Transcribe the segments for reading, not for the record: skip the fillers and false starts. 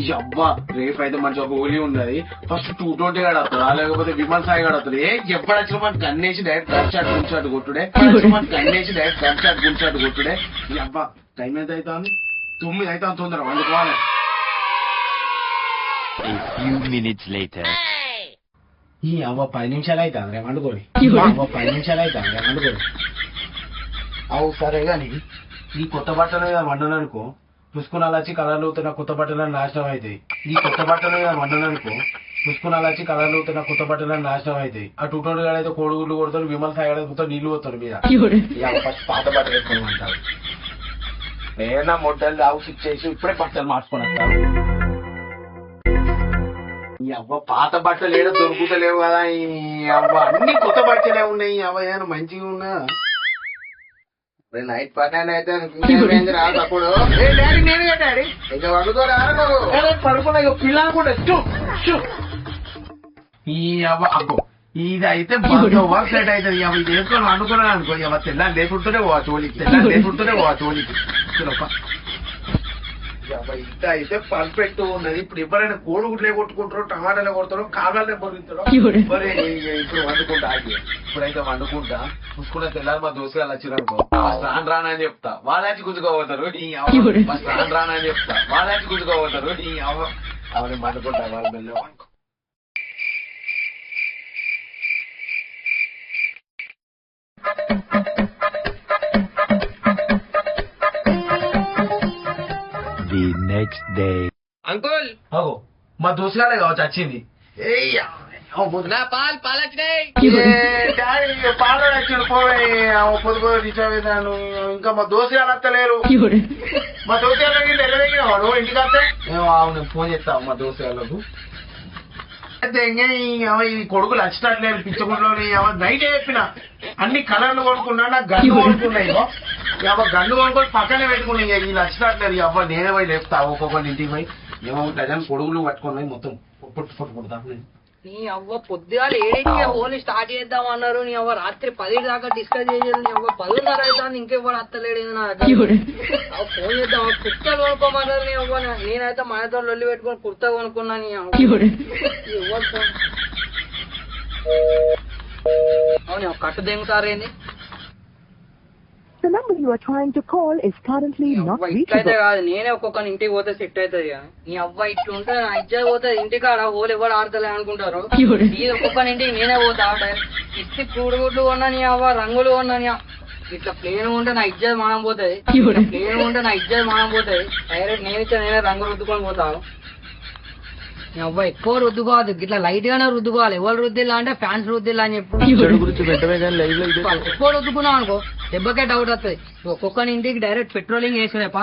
ఈ అబ్బా రేపు అయితే మంచి ఒక హోలీ ఉన్నది. ఫస్ట్ 220 గాడు వస్తాడా లేకపోతే విమల్ సాయి గాడు వస్తాడు. ఎప్పుడు వచ్చిన మనకి గన్నేసి డైరెక్ట్ గన్ షాట్ గున్ షాట్ కొట్టుడే, మనకి గన్నేసి డైరెక్ట్ గన్ షాట్ గున్ షాట్ కొట్టుడే. ఈ అబ్బా టైం ఎంత అవుతుంది? 9 అవుతుంది. తొందర వండుకోవాలి. ఈ అవ్వ 10 నిమిషాలు అవుతుంది రే వండుకోని. 10 నిమిషాలు అవుతుంది రే వండుకోని. అవు సరే గాని ఈ కొత్త బట్టలు వండననుకో పుష్కునాలు వచ్చి కలర్లు అవుతున్న కొత్త బట్టలను నాశనం అవుతాయి. ఈ కొత్త బట్టలు వండననుకో పుష్కునాలు వచ్చి కలర్లు అవుతున్న కొత్త బట్టలను నాశనం అవుతాయి. ఆ 220 గాడు అయితే కోడిగుడ్లు కొడతాడు, విమల్ సాయి గాడు నీళ్లు పోతాడు మీద. ఫస్ట్ పాత బట్టలు వేసుకొని అంటారు. నేనా మొట్టలు దావు చేసి ఇప్పుడే బట్టలు మార్చుకొని వస్తాను. ఈ అవ్వ పాత బట్టలు ఏదో దొరుకుతలేవు కదా. ఈ అవ్వ అన్ని కొత్త బట్టలే ఉన్నాయి. అవ్వ ఏమైనా మంచిగా ఉన్నా నైట్ పన్నెండు అయితే రాదు అప్పుడు. డాడీ నేనే డాడీ ఇంకా వండుకోరా పడుకున్నా పిల్లలు కూడా ఈ అవ్వ అబ్బో ఇది అయితే వర్క్ సెట్ అవుతుంది. అవి ఇది వేసుకొని వండుకున్నాను అనుకో ఇవ తెల్లని లేకుంటూనే పోవచ్చు ఓలికి, తెల్లని లేకుంటూనే పోవచ్చు ఓలికి. ఇంత అయితే పర్ఫెక్ట్ ఉన్నది. ఇప్పుడు ఎవరైనా కోడిగుడ్లే కొట్టుకుంటారో టమాటాలే కొడతారో కాగాలనే పొరుగుతారో ఇప్పుడు వండుకుంటా ఆగి. ఇప్పుడైతే వండుకుంటా చూసుకున్న తెల్లారి మా దోస్తులు వచ్చిరనుకో రాను రానని చెప్తా, వాళ్ళకి గుంజుకోపోతారు. రాను రానని చెప్తా, వాళ్ళకి గుంజుకోపోతారు. అవన్నీ వండుకుంటా వాళ్ళ మెల్ల. నెక్స్ట్ డే అంకుల్ మా దోస్తులే కావచ్చు వచ్చింది. పాలు వచ్చాడు పోవే పొద్దు పొద్దు రీచాను. ఇంకా మా దోస్తులు వస్తలేరు. మా దోస్తులకి వాడు ఇంటికి వస్తే నేను ఫోన్ చేస్తా మా దోస్తులకు. అయితే ఈ కొడుకులు వచ్చినట్లేదు పిచ్చగుంట్లో నైట్ చెప్పిన అన్ని కలర్లు కొనుక్కున్నా, నాకు గన్ను కొనుక్కున్నాయి. గన్ను కొనుక్కొని పక్కనే పెట్టుకున్నాయి. వీళ్ళు వచ్చినట్లేదు. అవ్వ నేనే పోయి లేపుతా ఒక్కొక్కరి ఇంటికి పోయి ఏమో డజన్ కొడుకులు పట్టుకున్నాయి మొత్తం పొట్టు కొడతా. నీ అవ్వ పొద్దుగా ఏడైతే హోలీ స్టార్ట్ చేద్దాం అన్నారు. నీ అవ్వ రాత్రి 10 దాకా డిస్కస్ చేసేది. నీ అవ్వ 10:30 అవుతుంది ఇంకెవ్వరు అత్తలేడు. నా ఫోన్ చేద్దాం కుర్తా కొనుక్కోమన్నారు. నీ అవ్వ నేనైతే మనతో లొల్లి పెట్టుకుని కుర్తా కొనుక్కున్నా. నీ అవును కట్టు దెంగుతారేంది? The number you are trying to call is currently not reachable. కాదు నేనే ఒక్కొక్కని ఇంటికి పోతే సెట్ అవుతుంది. నీ అవ్వ ఇట్లుంటే నా ఇజ్జత్ పోతుంది. ఇంటికాడ హోలీ ఎవరు ఆడతలే అనుకుంటారు. ఇది ఒక్కొక్కని ఇంటికి నేనే పోతా. ఇచ్చి కూడుగుడ్లు కొన్నా నీ అవ్వ, రంగులు కొన్నా నీ ఇట్లా ప్లేన్ ఉంటే నా ఇజ్జత్ మానం పోతుంది. ప్లేన్ ఉంటే నా ఇజ్జత్ మానం పోతుంది. డైరెక్ట్ నేనే రంగు రుద్దుకొని పోతాను. నీ అవ్వ ఎక్కువ రుద్దుకోవద్దు, ఇట్లా లైట్ గానే రుద్దుకోవాలి. ఎవరు రుద్దిల్లా అంటే ఫ్యాన్స్ రుద్దిల్లా అని చెప్పి ఎక్కువ రుద్దుకున్నావు అనుకో దెబ్బకే డౌట్ వస్తుంది. ఒక్కొక్కని ఇంటికి డైరెక్ట్ పెట్రోలింగ్ వేసుడేపా.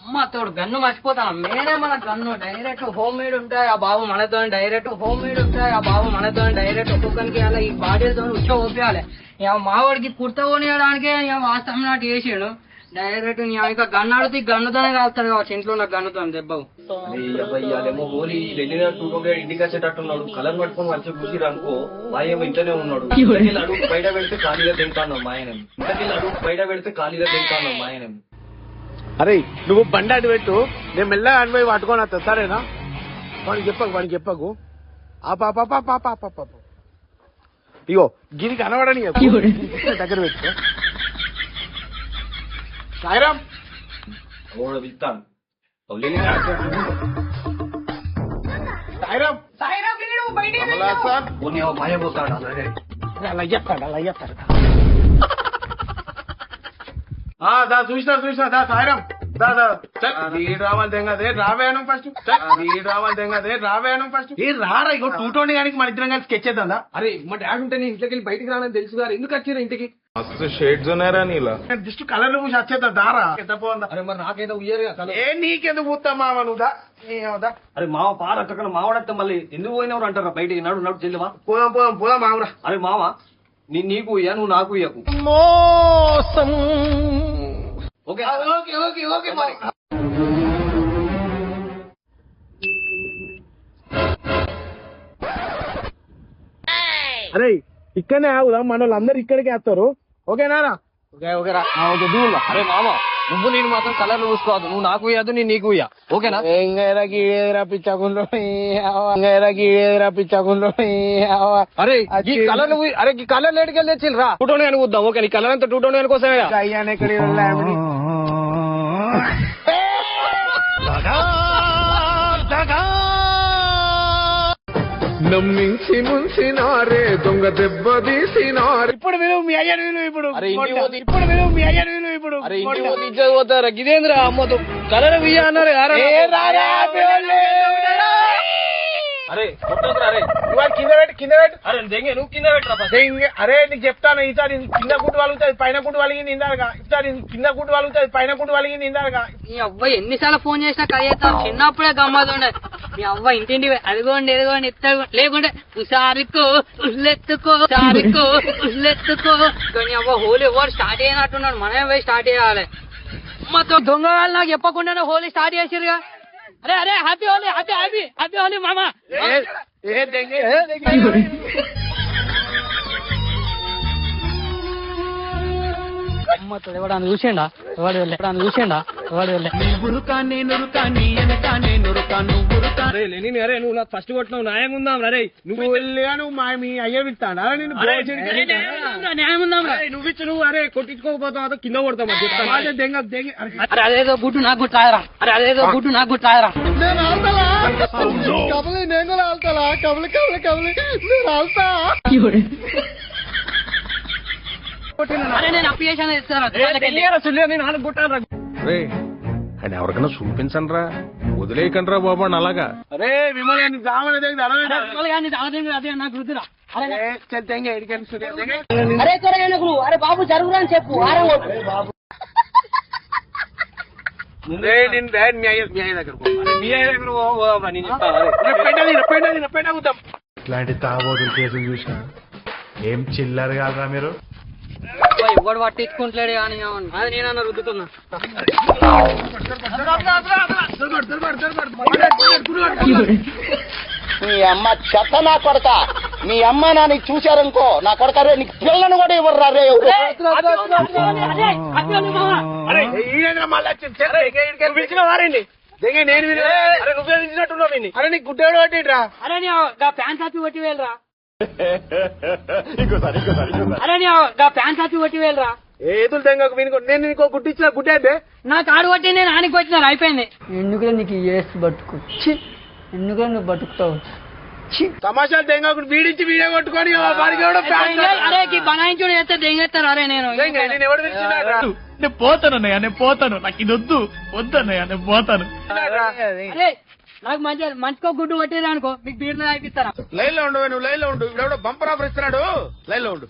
అమ్మ తోడు గన్ను మర్చిపోతాను. నేనే మన గన్ను డైరెక్ట్ హోమ్ మేడ్ ఉంటాయి. ఆ బాబు మనతో డైరెక్ట్ హోమ్ మేడ్ ఉంటాయి. ఆ బాబు మనతో డైరెక్ట్ ఒక్కొక్కరికి అలా ఈ బాడీలతో ఉచ్చ ఓపియాలి. మావాడికి కుర్త కొనియడానికే వాస్తవం నాటి వేసాడు. డైరెక్ట్ ఇంకా గన్ను అడితే గన్నుతోనే కాలుతాడు కావచ్చు. ఇంట్లో ఉన్న గన్నుతో దెబ్బకు. ఇవాళేమో హోలీ వెళ్ళిన 220 ఇంటికి వచ్చేటట్టున్నాడు. కలర్ పట్టుకొని మంచిగా కూర్చి అనుకో మాయేమో ఇంట్లోనే ఉన్నాడు. అడుగు బయట పెడితే ఖాళీగా తింటాను మాయనం. ఇంతకెళ్ళి అడుగు బయట పెడితే ఖాళీగా తింటాను మాయనం. అరే నువ్వు బండి అటు పెట్టు, నేను మెల్లగా అనిపోయి పట్టుకొని వస్తా సరేనా? వాడికి చెప్పకు ఆ పాప ఇగో గిరి కనబడని దగ్గర పెట్టుకో. సాయిరామ్ ఇస్తాను మాయ పోతాడు అలా చెప్తాడు. చూసినా దా సాయిరామ్ రావాలి తెంగదే రావేయను ఫస్ట్ రారా. ఇగో 220 గానికి మన ఇద్దరం కలిసి స్కెచ్ చేద్దా? అరే మా డాడీ ఉంటే నేను ఇంట్లోకి వెళ్ళి బయటికి రానని తెలుసు గారు. ఎందుకు వచ్చారు ఇంటికి? మస్తు షేడ్స్ ఉన్నారా నీలా? జస్ట్ కలర్ పూసి వచ్చేద్దా దారా. అరే మరి నాకైతే ఉయ్యారుగా నీకెందుకు పూతా మామ నువ్వుదా? అరే మామ పారక్కడ మావాడతే మళ్ళీ ఎందుకు పోయినవరు అంటారా బయటికి? నడు చెల్లివా పోదాం మామరా. అరే మామ నీకు ఇయ్యా నువ్వు నాకు ఇయ్యకు. మోసం. ఓకే అరే ఇక్కడనే ఆగుదాం, మన వాళ్ళందరూ ఇక్కడికే వస్తారు. ఓకేనా? ఓకే దూరం. అరే మామ నువ్వు నేను మాత్రం కలర్లు చూసుకోవద్దు. నువ్వు నాకు ఇయ్యద్దు, నేను నీకు ఇయ్య. ఓకేనా? పిచ్చకుండా పిచ్చకుండా అరే ఈ కలర్ అరే ఈ కలర్ లేటుకెళ్ళి తెచ్చిండ్రు రా. 220 అని చూద్దాం. ఓకే, నీ కలర్ అంతా 220 కోసమే. అయ్యాను ఎక్కడ నమ్మించి ముంచినారే దొంగ దెబ్బ తీసినారే. ఇప్పుడు విలువ మీ అయ్యను విలువ ఇప్పుడు అరే ఇంటికి పోతే ఇప్పుడు విలువ మీ అయ్యను విలువ ఇప్పుడు అరే ఇంటికి పోతే ఇజ్జత్ పోతారా? గిదేంద్రా అమ్మతో కలర్ ఇయ్య అన్నారు. అరే కొట్టొద్దురా. అరే కింద పెట్టు కింద పెట్టు. అరే దెంగే నువ్వు కింద పెట్టరా ఫస్ట్. అరే నీకు చెప్తాను, ఈసారి కింద గుట్టు వలుగుతుంది పైన గుట్టు వలిగింది ఇందాక. ఈసారి కింద గుట్టు వలుగుతుంది పైన గుట్టు వలిగింది ఇందాక. మీ అవ్వ ఎన్నిసార్లు ఫోన్ చేసినా కయ్యేస్తాం. చిన్నప్పుడే గమ్మతుండే మీ అవ్వ ఇంటింటి అదిగోండి ఎదిగోండి ఎత్తు లేకుంటే ఉసారికో ఉల్లెత్తుకో సారికో ఉల్లెత్తుకో. కానీ అవ్వ హోలీ ఎవరు స్టార్ట్ అయినట్టున్నాడు, మనమే పోయి స్టార్ట్ చేయాలి. మొత్తం దొంగ వాళ్ళు నాకు చెప్పకుండానే హోలీ స్టార్ట్ చేసిరుగా. అరే అరే happy Holi happy happy happy Holi మామా. ఎవడాన్ని చూసిండా ఎవడు వెళ్ళాను చూసిండా ఎవడు వెళ్ళా. అరే లేని అరే నువ్వు నాకు ఫస్ట్ కొట్టినావు న్యాయం ఉందాం. అరే నువ్వు నువ్వు మా మీ అయ్య విస్తాడా నేను న్యాయం ఉందాం. నువ్వు ఇచ్చు నువ్వు అరే కొట్టించుకోకపోతావు కింద కొడతాం. దెంగ దెంగ అరే అదేదో గుడ్డు నాకు గుట్టాయరా. అరే అదేదో గుడ్డు నాకు గుట్టాయరా. కబలి నేను ఆల్తాలా కబలి కబలి కబలి నేను ఆల్తా. అరే నేను అప్లికేషన్ ఇస్తాను. నాలుగు కొట్టాను. రే అని ఎవరికైనా చూపించండి రా, వదిలేయకండి రా బాబు అని అలాగా. అరే విమల్ సామాన్ అదే నాకు గుర్తురా. అరే అరే త్వరగా నువ్వు అరే బాబు జరుగురా అని చెప్పు. బాబు మీ అయ్య దగ్గర మీ అయ్య దగ్గర పోదాం నేను చెప్తాను. ఇట్లాంటి తాగోతుల కేసులు చూసిన ఏం చిల్లర కాదురా మీరు. ఎవడు పట్టించుకుంటలేడు కానీ అది నేనన్నా రుద్దుతున్నా. మీ అమ్మ చెత్త నా కొడక. మీ అమ్మ నా నీకు చూశారనుకో నా కొడక రే నీకు పిల్లను కూడా ఇవ్వరు రే. పిలిచిన వారండి నేను నువ్వే పిలిచినట్టున్నావు. అరే నీకు గుడ్డేడు పట్టిరా. అరే నీ ప్యాంట్ సాపి కొట్టి వెళ్ళరా. అరే నీ ప్యాంట్ సాపి కొట్టి వెళ్ళరా. ఏదులు తెంగకు నేను నీకు గుడ్డు ఇచ్చిన గుడ్డే అంటే నా కాడు కొట్టి నేను ఆనికి వచ్చినారు అయిపోయింది. ఎందుకులే నీకు ఏసు బతుకు ఎందుకులే నువ్వు బతుకుతావు. తమాషాలు తెంగకు వీడించి వీడే కొట్టుకొని అరే బనాయించుడు చేస్తే దెంగేస్తారు. అరే నేను ఎవడు పిలిచినా నేను పోతానన్నయ్య, నేను పోతాను, నాకు ఇది వద్దు వద్దన్నయ్య, నేను పోతాను. అరే నాకు మంచిగా గుడ్డు కొట్టేది అనుకో మీకు బీర్లు తాగిస్తారా. లైన్ లో ఉండు, నువ్వు లైన్ లో ఉండు. ఇప్పుడు బంపర్ ఆఫర్ ఇస్తున్నాడు, లైన్ లో ఉండు.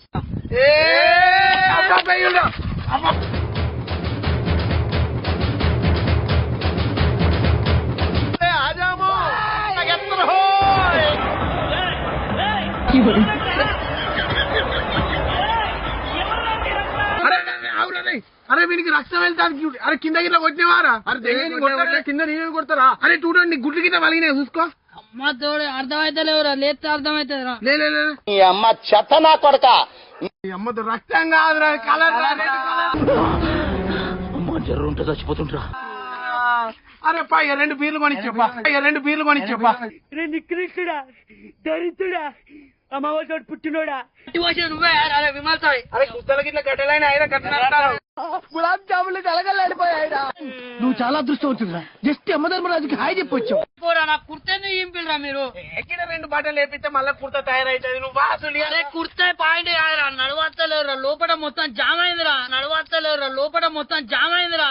అరే వీనికి రక్తం వెళ్తాను. అరే కింద గిట్ల కొట్టినవారా? అరే కింద నేను కొడతారా? అరే చూడండి గుడ్లు గిట్ల వలిగినాయి చూసుకో. అమ్మ తోడు అర్థమైతలేవురా, లేస్తే అర్థమైతుందిరా. మీ అమ్మ చెత్త నా కొడక. మీ అమ్మతో రక్తం కాదురా, కలర్ అమ్మ జర్రు ఉంటే చచ్చిపోతుంటా. అరే పా 2 బీర్లు కొనిచ్చప్పా, 2 బీర్లు కొనిచ్చప్పా. నికృష్టుడా దరిద్రుడా అమ్మవాడు పుట్టినోడా నువ్వే. అరే విమల్ సాయి అరే కుత్తల గిట్ల గడ్డలైన ఆయన కట్టినారు. గులాబ్ జాములు కలగలాడిపోయాయిరా. నువ్వు చాలా అదృష్టవంతుడురా. Just అమ్మధర్మరాజుకి hi చెప్పొచ్చావు. నాకు కుర్తేందుకు ఇంపిల్రా మీరు. ఎక్కిన 2 బట్టలు వేపిస్తే మళ్ళీ కుర్త తయారైతుంది. నువ్వు వాసులు అరే కుర్తే పాయింట్ కాదురా, నడవత్తలేరురా లోపల మొత్తం జామ్ అయిందిరా. నడవత్తలేరురా లోపల మొత్తం జామ్ అయిందిరా.